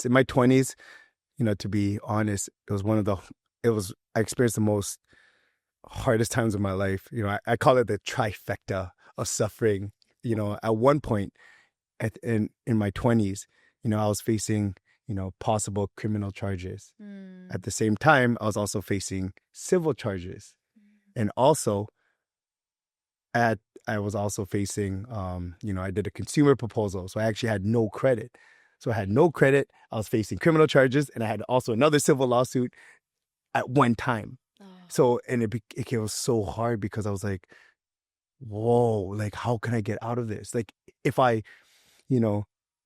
In my 20s, to be honest, I experienced the most hardest times of my life. I call it the trifecta of suffering. At one point in my 20s, I was facing, possible criminal charges. At the same time, I was also facing civil charges. And also, I was also facing, I did a consumer proposal. So I actually had no credit. So I had no credit. I was facing criminal charges, and I had also another civil lawsuit at one time. Oh. So, and it was so hard because I was like, whoa, like, how can I get out of this? Like, if I,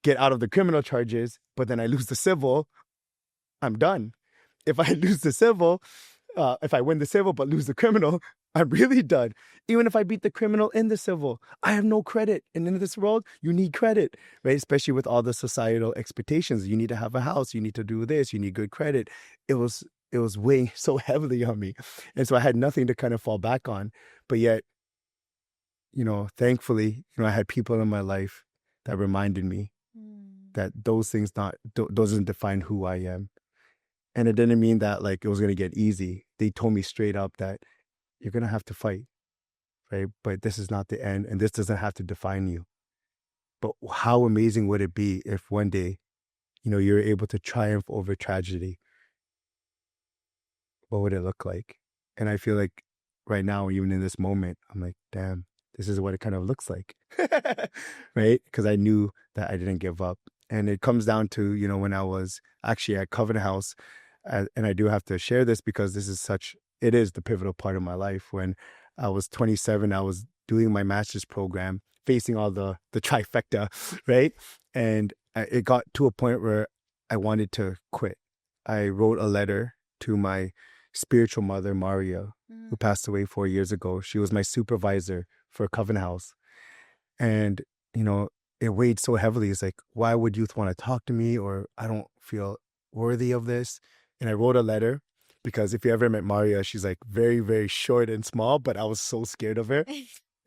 get out of the criminal charges, but then I lose the civil, I'm done. If I lose the civil, if I win the civil but lose the criminal, I'm really done. Even if I beat the criminal in the civil, I have no credit. And in this world, you need credit, right? Especially with all the societal expectations. You need to have a house. You need to do this. You need good credit. It was weighing so heavily on me. And so I had nothing to kind of fall back on. But yet, thankfully, I had people in my life that reminded me that those things doesn't define who I am. And it didn't mean that like it was going to get easy. They told me straight up that you're going to have to fight, right? But this is not the end, and this doesn't have to define you. But how amazing would it be if one day, you're able to triumph over tragedy? What would it look like? And I feel like right now, even in this moment, I'm like, damn, this is what it kind of looks like, right? Because I knew that I didn't give up. And it comes down to, when I was actually at Covenant House, and I do have to share this because it is the pivotal part of my life. When I was 27, I was doing my master's program, facing all the trifecta, right? And it got to a point where I wanted to quit. I wrote a letter to my spiritual mother, Maria, who passed away 4 years ago. She was my supervisor for Covenant House. And, it weighed so heavily. It's like, why would youth want to talk to me? Or I don't feel worthy of this. And I wrote a letter because if you ever met Maria, she's like very, very short and small, but I was so scared of her.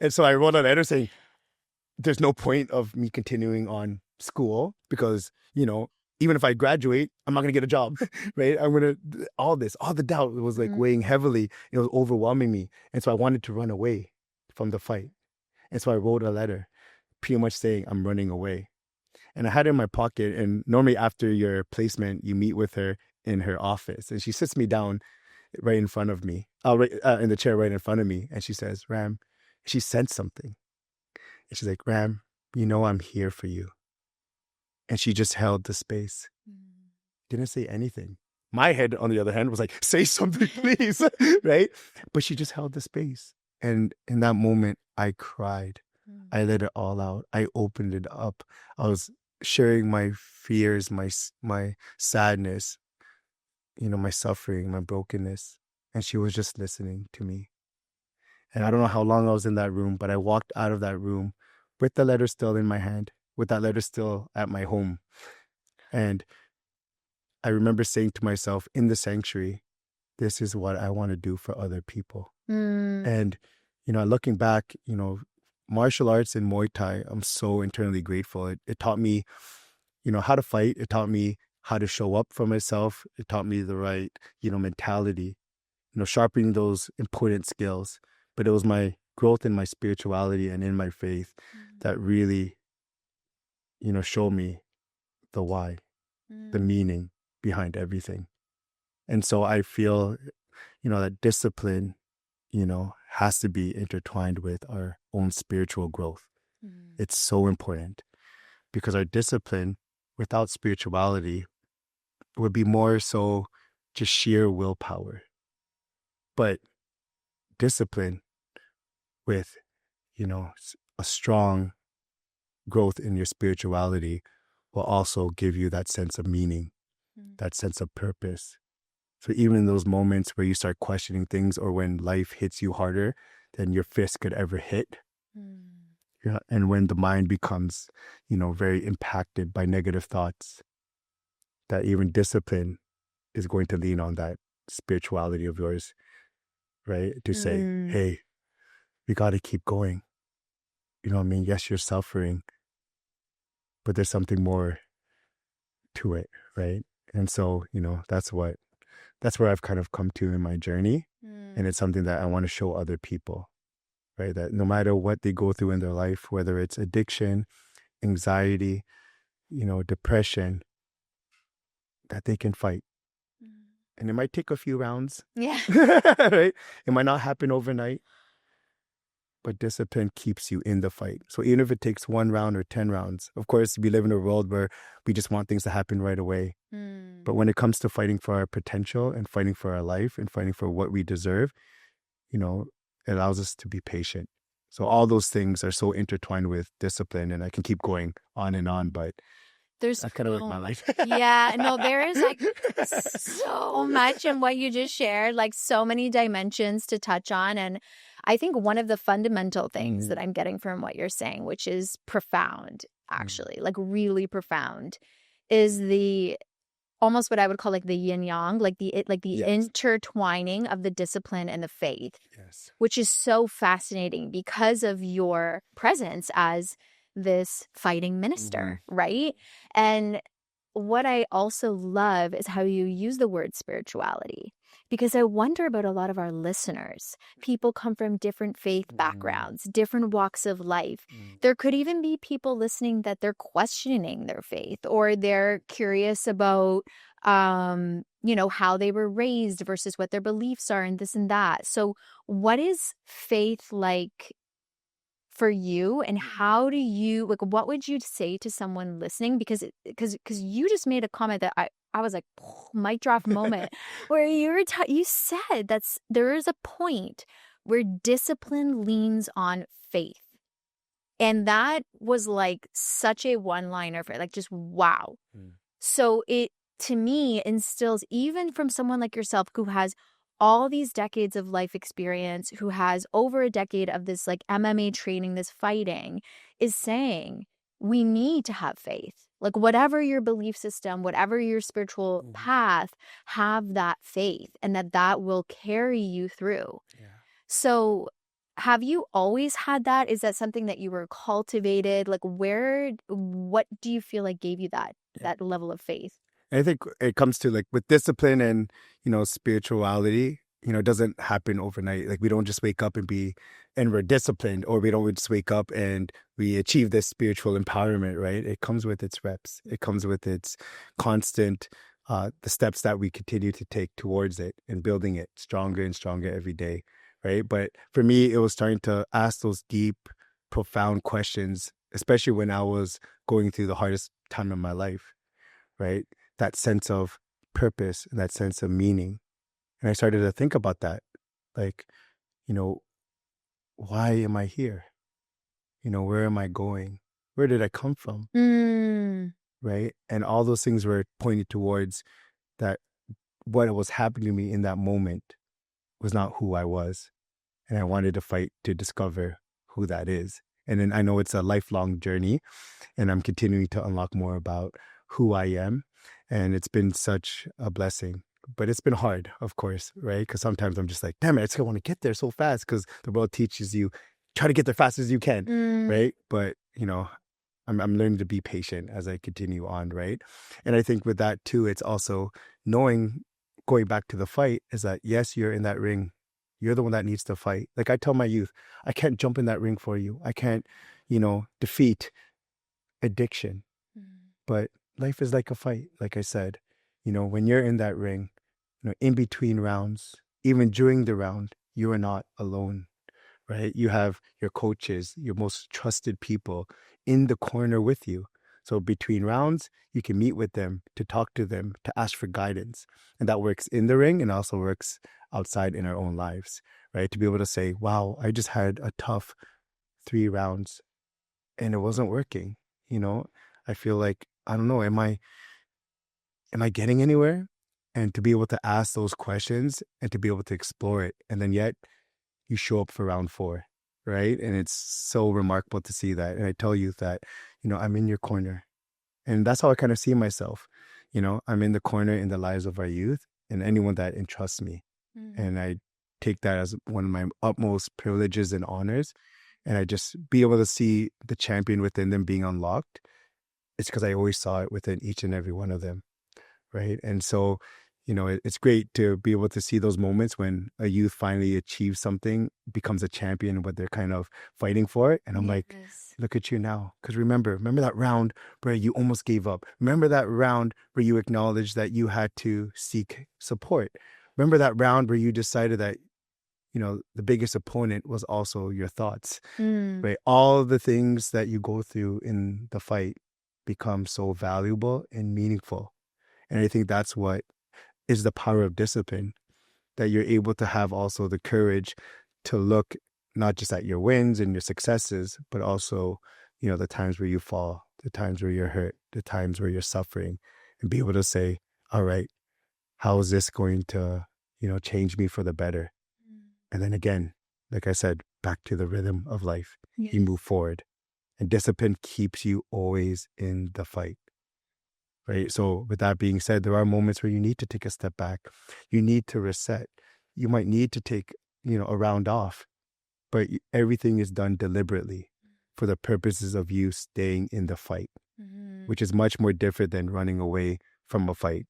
And so I wrote a letter saying, there's no point of me continuing on school because, even if I graduate, I'm not going to get a job, right? All the doubt, it was like weighing heavily. It was overwhelming me. And so I wanted to run away from the fight. And so I wrote a letter pretty much saying I'm running away. And I had it in my pocket. And normally after your placement, you meet with her in her office. And she sits me down right in front of me, in the chair right in front of me. And she says, Ram, she sensed something. And she's like, Ram, I'm here for you. And she just held the space. Didn't say anything. My head, on the other hand, was like, say something, please, right? But she just held the space. And in that moment, I cried. I let it all out. I opened it up. I was sharing my fears, my sadness, my suffering, my brokenness. And she was just listening to me. And I don't know how long I was in that room, but I walked out of that room with the letter still in my hand, with that letter still at my home. And I remember saying to myself in the sanctuary, this is what I want to do for other people. And, looking back, martial arts and Muay Thai, I'm so internally grateful. It taught me, how to fight. It taught me how to show up for myself. It taught me the right, mentality, sharpening those important skills. But it was my growth in my spirituality and in my faith that really, showed me the why, the meaning behind everything. And so I feel, that discipline, has to be intertwined with our own spiritual growth. It's so important because our discipline without spirituality would be more so just sheer willpower. But discipline with, a strong growth in your spirituality will also give you that sense of meaning, that sense of purpose. So even in those moments where you start questioning things or when life hits you harder than your fist could ever hit, and when the mind becomes, very impacted by negative thoughts, that even discipline is going to lean on that spirituality of yours, right? To say, hey, we got to keep going. You know what I mean? Yes, you're suffering, but there's something more to it, right? And so, that's where I've kind of come to in my journey. And it's something that I want to show other people, right? That no matter what they go through in their life, whether it's addiction, anxiety, depression, that they can fight. And it might take a few rounds, Yeah. right? It might not happen overnight, but discipline keeps you in the fight. So even if it takes 1 round or 10 rounds, of course, we live in a world where we just want things to happen right away. But when it comes to fighting for our potential and fighting for our life and fighting for what we deserve, it allows us to be patient. So all those things are so intertwined with discipline, and I can keep going on, but There's that's kind of like my life. Yeah, no, there is like so much in what you just shared, like so many dimensions to touch on. And I think one of the fundamental things that I'm getting from what you're saying, which is profound, actually, like really profound, is the almost what I would call like the yin yang, like the Yes. intertwining of the discipline and the faith, Yes. which is so fascinating because of your presence as this fighting minister, right? And what I also love is how you use the word spirituality, because I wonder about a lot of our listeners. People come from different faith backgrounds, different walks of life. There could even be people listening that they're questioning their faith, or they're curious about, how they were raised versus what their beliefs are and this and that. So what is faith like for you, and how do you, like, what would you say to someone listening? Because you just made a comment that I was like, mic drop moment, where you said there is a point where discipline leans on faith. And that was like such a one-liner for like, just wow. So it, to me, instills, even from someone like yourself who has all these decades of life experience, who has over a decade of this like MMA training, this fighting, is saying we need to have faith. Like whatever your belief system, whatever your spiritual path, have that faith, and that will carry you through. Yeah. So have you always had that? Is that something that you were cultivated? Like what do you feel like gave you that level of faith? I think it comes to like with discipline and, spirituality, it doesn't happen overnight. Like we don't just wake up and we're disciplined, or we don't just wake up and we achieve this spiritual empowerment, right? It comes with its reps. It comes with its constant, the steps that we continue to take towards it and building it stronger and stronger every day, right? But for me, it was starting to ask those deep, profound questions, especially when I was going through the hardest time of my life, right? That sense of purpose and that sense of meaning. And I started to think about that. Like, why am I here? Where am I going? Where did I come from? Right? And all those things were pointed towards that what was happening to me in that moment was not who I was. And I wanted to fight to discover who that is. And then I know it's a lifelong journey, and I'm continuing to unlock more about who I am. And it's been such a blessing. But it's been hard, of course, right? Because sometimes I'm just like, damn it, I just want to get there so fast, because the world teaches you, try to get there fast as you can, right? But, I'm learning to be patient as I continue on, right? And I think with that too, it's also knowing, going back to the fight, is that yes, you're in that ring. You're the one that needs to fight. Like I tell my youth, I can't jump in that ring for you. I can't, defeat addiction. But life is like a fight, like I said. When you're in that ring, in between rounds, even during the round, you are not alone, right? You have your coaches, your most trusted people in the corner with you. So between rounds, you can meet with them, to talk to them, to ask for guidance. And that works in the ring and also works outside in our own lives, right? To be able to say, wow, I just had a tough 3 rounds and it wasn't working. I feel like, I don't know, am I getting anywhere? And to be able to ask those questions and to be able to explore it. And then yet you show up for round 4, right? And it's so remarkable to see that. And I tell you that, I'm in your corner. And that's how I kind of see myself. I'm in the corner in the lives of our youth and anyone that entrusts me. And I take that as one of my utmost privileges and honors. And I just be able to see the champion within them being unlocked. It's because I always saw it within each and every one of them. right? And so, it's great to be able to see those moments when a youth finally achieves something, becomes a champion, what they're kind of fighting for. And I'm like, Yes. look at you now. Because remember that round where you almost gave up. Remember that round where you acknowledged that you had to seek support. Remember that round where you decided that, the biggest opponent was also your thoughts, Mm. right? All the things that you go through in the fight become so valuable and meaningful. And I think that's what is the power of discipline, that you're able to have also the courage to look not just at your wins and your successes, but also, the times where you fall, the times where you're hurt, the times where you're suffering, and be able to say, all right, how is this going to, change me for the better? And then again, like I said, back to the rhythm of life, you Yes. move forward, and discipline keeps you always in the fight. Right. So with that being said, there are moments where you need to take a step back. You need to reset. You might need to take, a round off, but everything is done deliberately for the purposes of you staying in the fight, Mm-hmm. which is much more different than running away from a fight.